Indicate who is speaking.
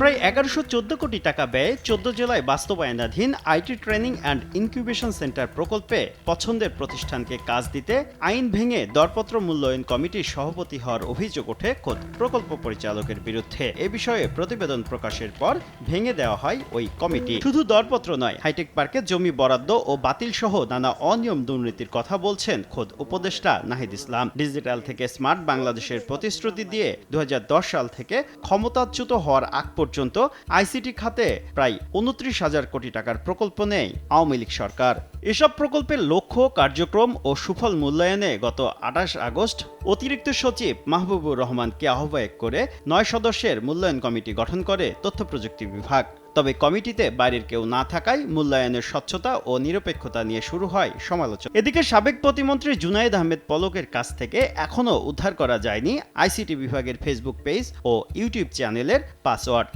Speaker 1: প্রায় 1114 কোটি টাকা ব্যয়ে 14 জেলায় বাস্তবায়নাধীন IT training and incubation centre প্রকল্পে পছন্দের প্রতিষ্ঠানকে কাজ দিতে আইন ভেঙে দরপত্র মূল্যায়ন কমিটির সভাপতি হওয়ার অভিযোগ ওঠে খোদ প্রকল্প পরিচালকের বিরুদ্ধে। এ বিষয়ে প্রতিবেদন প্রকাশের পর ভেঙে দেওয়া হয় ওই কমিটি। শুধু দরপত্র নয়, হাইটেক পার্কে জমি বরাদ্দ ও বাতিল সহ নানা অনিয়ম দুর্নীতির কথা বলছেন খোদ উপদেষ্টা নাহিদ ইসলাম। ডিজিটাল থেকে স্মার্ট বাংলাদেশের প্রতিশ্রুতি দিয়ে 2010 সাল থেকে ক্ষমতাচ্যুত হওয়ার আগ পর্যন্ত আইসিটি খাতে প্রায় 29,000 কোটি টাকার প্রকল্প নেয় আওয়ামী লীগ সরকার। এসব প্রকল্পের লক্ষ্য, কার্যক্রম ও সুফল মূল্যায়নে গত 28 আগস্ট অতিরিক্ত সচিব মাহবুবুর রহমানকে আহ্বায়ক করে 9 সদস্যের মূল্যায়ন কমিটি গঠন করে তথ্য প্রযুক্তি বিভাগ। তবে কমিটিতে বাইরের কেউ না থাকায় মূল্যায়নের স্বচ্ছতা ও নিরপেক্ষতা নিয়ে শুরু হয় সমালোচনা। এদিকে সাবেক প্রতিমন্ত্রী জুনায়েদ আহমেদ পলকের কাছ থেকে এখনও উদ্ধার করা যায়নি আইসিটি বিভাগের ফেসবুক পেজ ও ইউটিউব চ্যানেলের পাসওয়ার্ড।